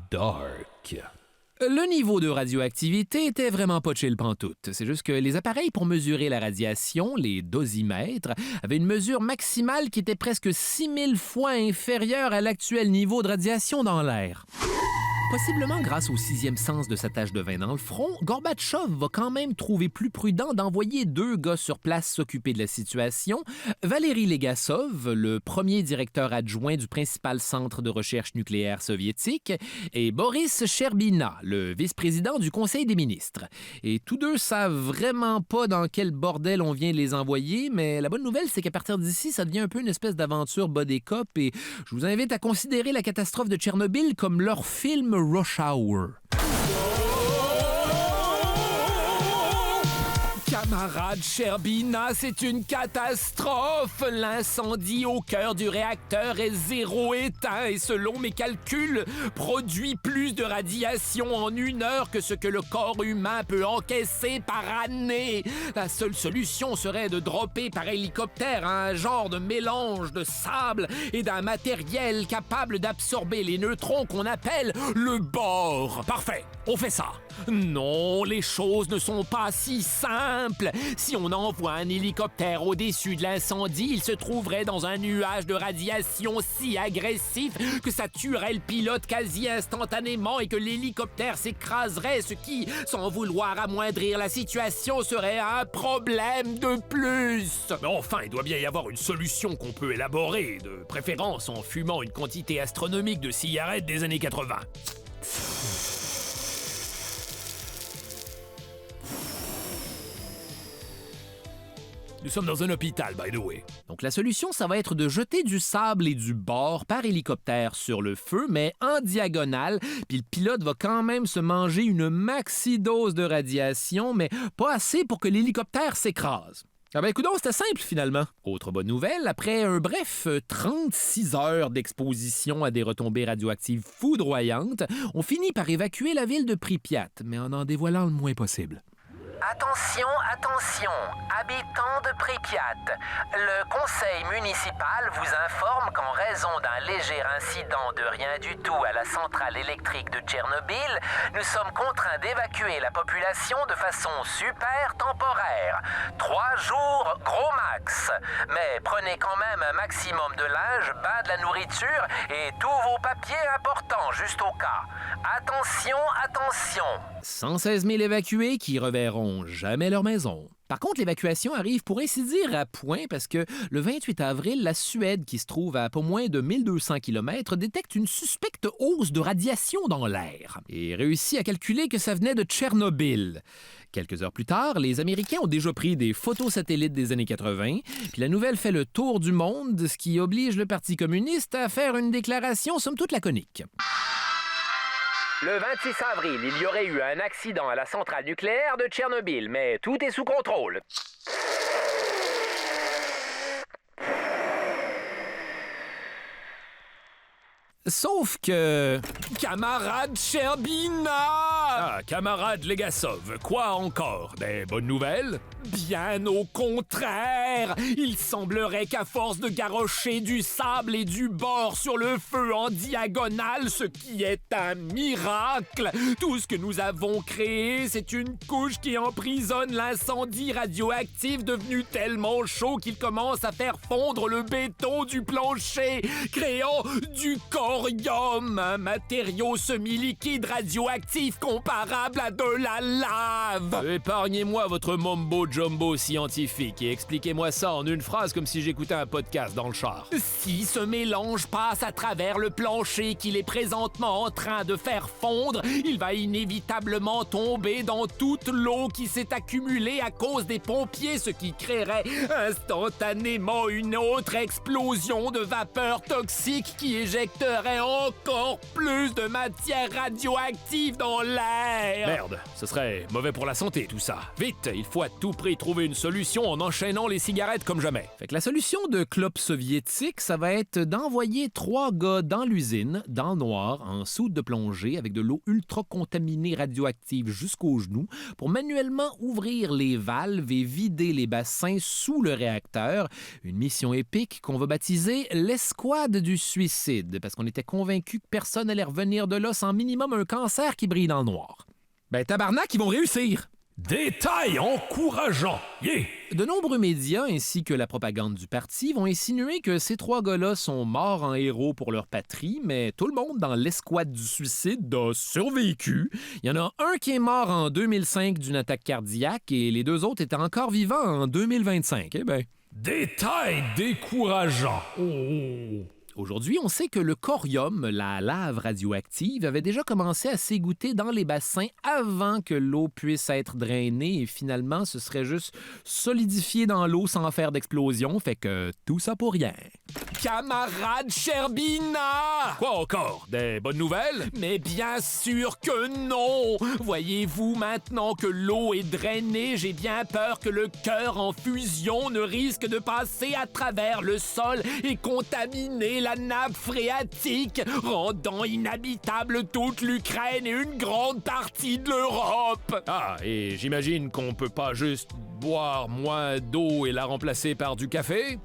dark. Le niveau de radioactivité était vraiment pas chill pantoute. C'est juste que les appareils pour mesurer la radiation, les dosimètres, avaient une mesure maximale qui était presque 6000 fois inférieure à l'actuel niveau de radiation dans l'air. Possiblement grâce au 6e sens de sa tache de vin dans le front, Gorbatchev va quand même trouver plus prudent d'envoyer 2 gars sur place s'occuper de la situation, Valéry Legasov, le premier directeur adjoint du principal centre de recherche nucléaire soviétique, et Boris Sherbina, le vice-président du Conseil des ministres. Et tous deux savent vraiment pas dans quel bordel on vient de les envoyer, mais la bonne nouvelle, c'est qu'à partir d'ici, ça devient un peu une espèce d'aventure body cop, et je vous invite à considérer la catastrophe de Tchernobyl comme leur film Rush Hour. Camarade Sherbina, c'est une catastrophe! L'incendie au cœur du réacteur est 0 éteint et selon mes calculs, produit plus de radiation en 1 heure que ce que le corps humain peut encaisser par année. La seule solution serait de dropper par hélicoptère un genre de mélange de sable et d'un matériel capable d'absorber les neutrons qu'on appelle le bore. Parfait, on fait ça. Non, les choses ne sont pas si simples. Si on envoie un hélicoptère au-dessus de l'incendie, il se trouverait dans un nuage de radiation si agressif que ça tuerait le pilote quasi instantanément et que l'hélicoptère s'écraserait, ce qui, sans vouloir amoindrir la situation, serait un problème de plus. Mais enfin, il doit bien y avoir une solution qu'on peut élaborer, de préférence en fumant une quantité astronomique de cigarettes des années 80. Nous sommes dans un hôpital, by the way. Donc la solution, ça va être de jeter du sable et du bore par hélicoptère sur le feu, mais en diagonale, puis le pilote va quand même se manger une maxi-dose de radiation, mais pas assez pour que l'hélicoptère s'écrase. Ah ben écoute, c'était simple finalement. Autre bonne nouvelle, après un bref 36 heures d'exposition à des retombées radioactives foudroyantes, on finit par évacuer la ville de Pripyat, mais en dévoilant le moins possible. Attention, attention, habitants de Pripyat. Le conseil municipal vous informe qu'en raison d'un léger incident de rien du tout à la centrale électrique de Tchernobyl, nous sommes contraints d'évacuer la population de façon super temporaire. 3 jours, gros max. Mais prenez quand même un maximum de linge, de la nourriture et tous vos papiers importants, juste au cas. Attention, attention. 116 000 évacués qui reverront jamais leur maison. Par contre, l'évacuation arrive pour ainsi dire à point parce que le 28 avril, la Suède, qui se trouve à pas moins de 1200 km, détecte une suspecte hausse de radiation dans l'air et réussit à calculer que ça venait de Tchernobyl. Quelques heures plus tard, les Américains ont déjà pris des photos satellites des années 80, puis la nouvelle fait le tour du monde, ce qui oblige le Parti communiste à faire une déclaration somme toute laconique. Le 26 avril, il y aurait eu un accident à la centrale nucléaire de Tchernobyl, mais tout est sous contrôle. Sauf que... Camarade Sherbina! Ah, camarade Legasov, quoi encore? Des bonnes nouvelles? Bien au contraire! Il semblerait qu'à force de garrocher du sable et du bore sur le feu en diagonale, ce qui est un miracle, tout ce que nous avons créé, c'est une couche qui emprisonne l'incendie radioactif devenu tellement chaud qu'il commence à faire fondre le béton du plancher, créant du corps corium, un matériau semi-liquide radioactif comparable à de la lave. Épargnez-moi votre mombo-jumbo scientifique et expliquez-moi ça en une phrase comme si j'écoutais un podcast dans le char. Si ce mélange passe à travers le plancher qu'il est présentement en train de faire fondre, il va inévitablement tomber dans toute l'eau qui s'est accumulée à cause des pompiers, ce qui créerait instantanément une autre explosion de vapeur toxique qui éjecterait encore plus de matière radioactive dans l'air. Merde, ce serait mauvais pour la santé tout ça. Vite, il faut à tout prix trouver une solution en enchaînant les cigarettes comme jamais. Fait que la solution de clope soviétique, ça va être d'envoyer 3 gars dans l'usine, dans le noir, en soude de plongée, avec de l'eau ultra contaminée radioactive jusqu'aux genoux, pour manuellement ouvrir les valves et vider les bassins sous le réacteur. Une mission épique qu'on va baptiser l'escouade du suicide, parce qu'on était convaincus que personne allait revenir de là sans minimum un cancer qui brille dans le noir. Ben tabarnak, ils vont réussir! Détail encourageant. Yeah. De nombreux médias ainsi que la propagande du parti vont insinuer que ces 3 gars-là sont morts en héros pour leur patrie, mais tout le monde dans l'escouade du suicide a survécu. Il y en a un qui est mort en 2005 d'une attaque cardiaque et les 2 autres étaient encore vivants en 2025. Eh ben. Détail décourageant. Oh. Aujourd'hui, on sait que le corium, la lave radioactive, avait déjà commencé à s'égoutter dans les bassins avant que l'eau puisse être drainée et finalement, ce serait juste solidifié dans l'eau sans faire d'explosion, fait que tout ça pour rien. Camarade Sherbina! Quoi encore? Des bonnes nouvelles? Mais bien sûr que non! Voyez-vous, maintenant que l'eau est drainée, j'ai bien peur que le cœur en fusion ne risque de passer à travers le sol et contaminer la nappe phréatique, rendant inhabitable toute l'Ukraine et une grande partie de l'Europe. Ah, et j'imagine qu'on peut pas juste boire moins d'eau et la remplacer par du café?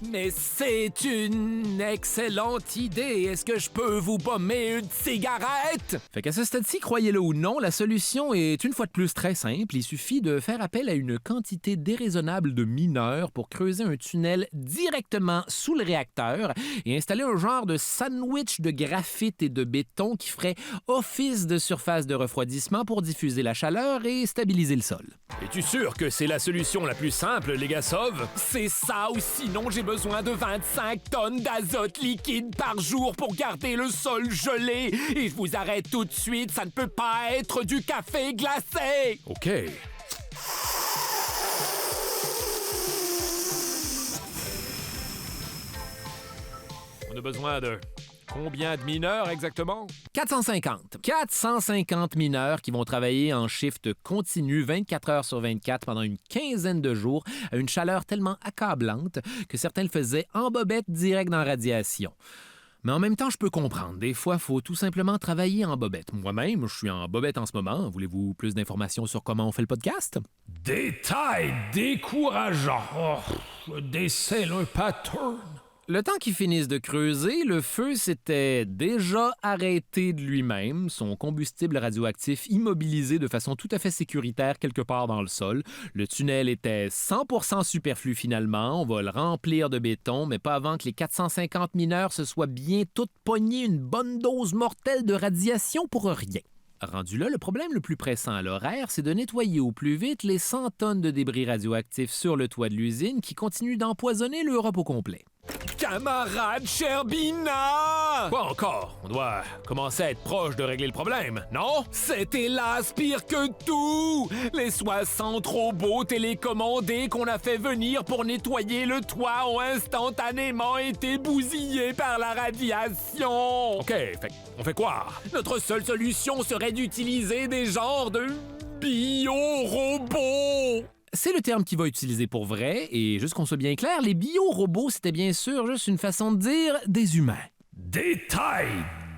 Mais c'est une excellente idée. Est-ce que je peux vous bomber une cigarette? Fait qu'à ce stade-ci, croyez-le ou non, la solution est une fois de plus très simple. Il suffit de faire appel à une quantité déraisonnable de mineurs pour creuser un tunnel directement sous le réacteur et installer un genre de sandwich de graphite et de béton qui ferait office de surface de refroidissement pour diffuser la chaleur et stabiliser le sol. Es-tu sûr que c'est la solution la plus simple, les gars sauves? C'est ça, ou sinon j'ai besoin de 25 tonnes d'azote liquide par jour pour garder le sol gelé. Et je vous arrête tout de suite, ça ne peut pas être du café glacé. OK. On a besoin de combien de mineurs exactement? 450. 450 mineurs qui vont travailler en shift continu 24 heures sur 24 pendant une quinzaine de jours à une chaleur tellement accablante que certains le faisaient en bobette direct dans la radiation. Mais en même temps, je peux comprendre. Des fois, il faut tout simplement travailler en bobette. Moi-même, je suis en bobette en ce moment. Voulez-vous plus d'informations sur comment on fait le podcast? Détail décourageant. Oh, je décèle un pattern. Le temps qu'ils finissent de creuser, le feu s'était déjà arrêté de lui-même, son combustible radioactif immobilisé de façon tout à fait sécuritaire quelque part dans le sol. Le tunnel était 100% superflu finalement, on va le remplir de béton, mais pas avant que les 450 mineurs se soient bien toutes pognées une bonne dose mortelle de radiation pour rien. Rendu là, le problème le plus pressant à l'horaire, c'est de nettoyer au plus vite les 100 tonnes de débris radioactifs sur le toit de l'usine qui continuent d'empoisonner l'Europe au complet. Camarade Sherbina! Quoi encore? On doit commencer à être proche de régler le problème, non? C'est hélas pire que tout! Les 60 robots télécommandés qu'on a fait venir pour nettoyer le toit ont instantanément été bousillés par la radiation! OK, on fait quoi? Notre seule solution serait d'utiliser des genres de bio-robots! C'est le terme qu'il va utiliser pour vrai, et juste qu'on soit bien clair, les bio-robots, c'était bien sûr juste une façon de dire des humains. Détail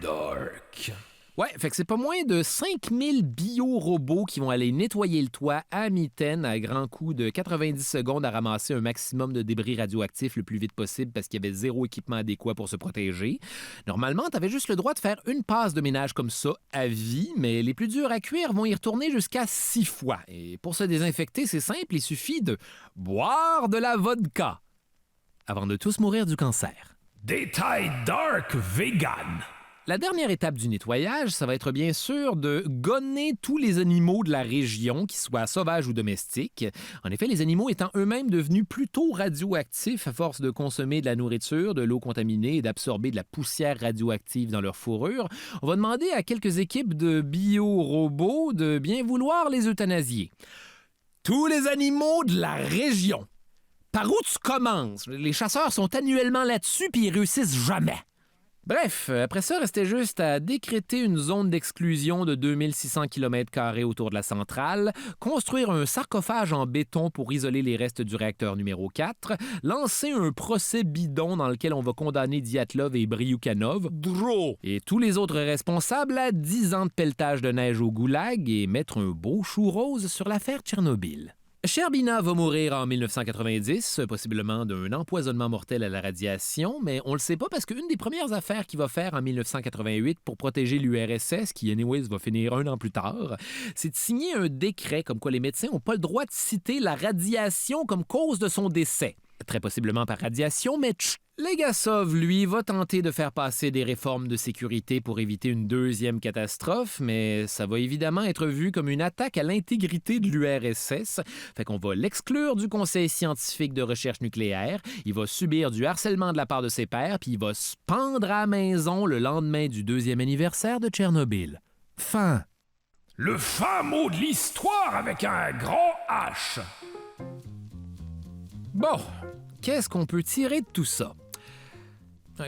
dark. Ouais, fait que c'est pas moins de 5000 bio-robots qui vont aller nettoyer le toit à mitaine à grands coups de 90 secondes à ramasser un maximum de débris radioactifs le plus vite possible parce qu'il y avait zéro équipement adéquat pour se protéger. Normalement, t'avais juste le droit de faire une passe de ménage comme ça à vie, mais les plus durs à cuire vont y retourner jusqu'à 6 fois. Et pour se désinfecter, c'est simple, il suffit de boire de la vodka avant de tous mourir du cancer. Détail dark vegan. La dernière étape du nettoyage, ça va être bien sûr de gonner tous les animaux de la région, qu'ils soient sauvages ou domestiques. En effet, les animaux étant eux-mêmes devenus plutôt radioactifs à force de consommer de la nourriture, de l'eau contaminée et d'absorber de la poussière radioactive dans leur fourrure, on va demander à quelques équipes de bio-robots de bien vouloir les euthanasier. Tous les animaux de la région. Par où tu commences? Les chasseurs sont annuellement là-dessus puis ils réussissent jamais. Bref, après ça, restait juste à décréter une zone d'exclusion de 2600 km² autour de la centrale, construire un sarcophage en béton pour isoler les restes du réacteur numéro 4, lancer un procès bidon dans lequel on va condamner Dyatlov et Bryukhanov, et tous les autres responsables à 10 ans de pelletage de neige au goulag et mettre un beau chou rose sur l'affaire Tchernobyl. Sherbina va mourir en 1990, possiblement d'un empoisonnement mortel à la radiation, mais on le sait pas parce qu'une des premières affaires qu'il va faire en 1988 pour protéger l'URSS, qui anyways va finir 1 an plus tard, c'est de signer un décret comme quoi les médecins n'ont pas le droit de citer la radiation comme cause de son décès. Très possiblement par radiation, mais Legasov, lui, va tenter de faire passer des réformes de sécurité pour éviter une deuxième catastrophe, mais ça va évidemment être vu comme une attaque à l'intégrité de l'URSS. Fait qu'on va l'exclure du Conseil scientifique de recherche nucléaire, il va subir du harcèlement de la part de ses pairs, puis il va se pendre à la maison le lendemain du 2e anniversaire de Tchernobyl. Fin. Le fin mot de l'histoire avec un grand H. Bon, qu'est-ce qu'on peut tirer de tout ça?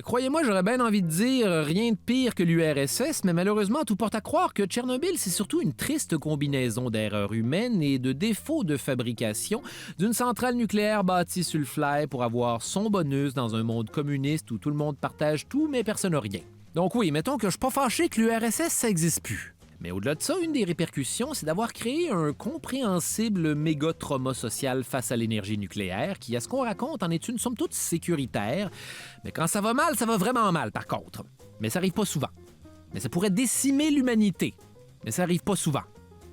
Croyez-moi, j'aurais bien envie de dire rien de pire que l'URSS, mais malheureusement, tout porte à croire que Tchernobyl, c'est surtout une triste combinaison d'erreurs humaines et de défauts de fabrication d'une centrale nucléaire bâtie sur le fly pour avoir son bonus dans un monde communiste où tout le monde partage tout, mais personne n'a rien. Donc oui, mettons que je suis pas fâché que l'URSS, ça existe plus. Mais au-delà de ça, une des répercussions, c'est d'avoir créé un compréhensible méga-trauma social face à l'énergie nucléaire qui, à ce qu'on raconte, en est une somme toute sécuritaire. Mais quand ça va mal, ça va vraiment mal, par contre. Mais ça arrive pas souvent. Mais ça pourrait décimer l'humanité. Mais ça arrive pas souvent.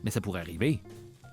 Mais ça pourrait arriver.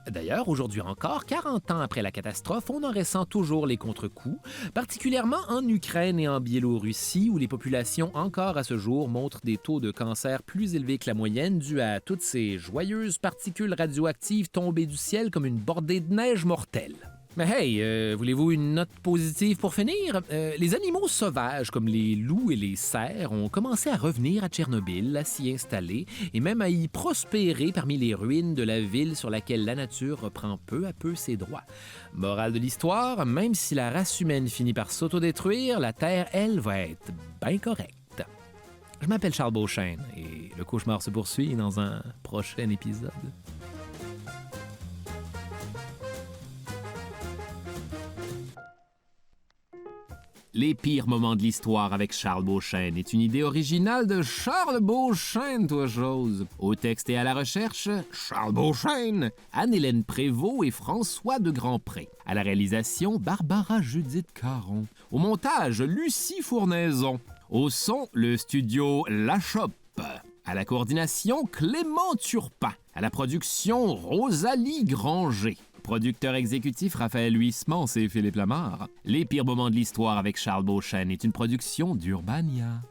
D'ailleurs, aujourd'hui encore, 40 ans après la catastrophe, on en ressent toujours les contre-coups, particulièrement en Ukraine et en Biélorussie, où les populations encore à ce jour montrent des taux de cancer plus élevés que la moyenne dus à toutes ces joyeuses particules radioactives tombées du ciel comme une bordée de neige mortelle. Mais hey, voulez-vous une note positive pour finir? Les animaux sauvages comme les loups et les cerfs ont commencé à revenir à Tchernobyl, à s'y installer et même à y prospérer parmi les ruines de la ville sur laquelle la nature reprend peu à peu ses droits. Morale de l'histoire, même si la race humaine finit par s'autodétruire, la Terre, elle, va être bien correcte. Je m'appelle Charles Beauchesne et le cauchemar se poursuit dans un prochain épisode. Les pires moments de l'histoire avec Charles Beauchesne est une idée originale de Charles Beauchesne, toi chose. Au texte et à la recherche, Charles Beauchesne, Anne-Hélène Prévost et François de Grandpré. À la réalisation, Barbara Judith Caron. Au montage, Lucie Fournaison. Au son, le studio La Chope. À la coordination, Clément Turpin. À la production, Rosalie Granger. Producteur exécutif, Raphaël Huismans et Philippe Lamarre. Les pires moments de l'histoire avec Charles Beauchesne est une production d'Urbania.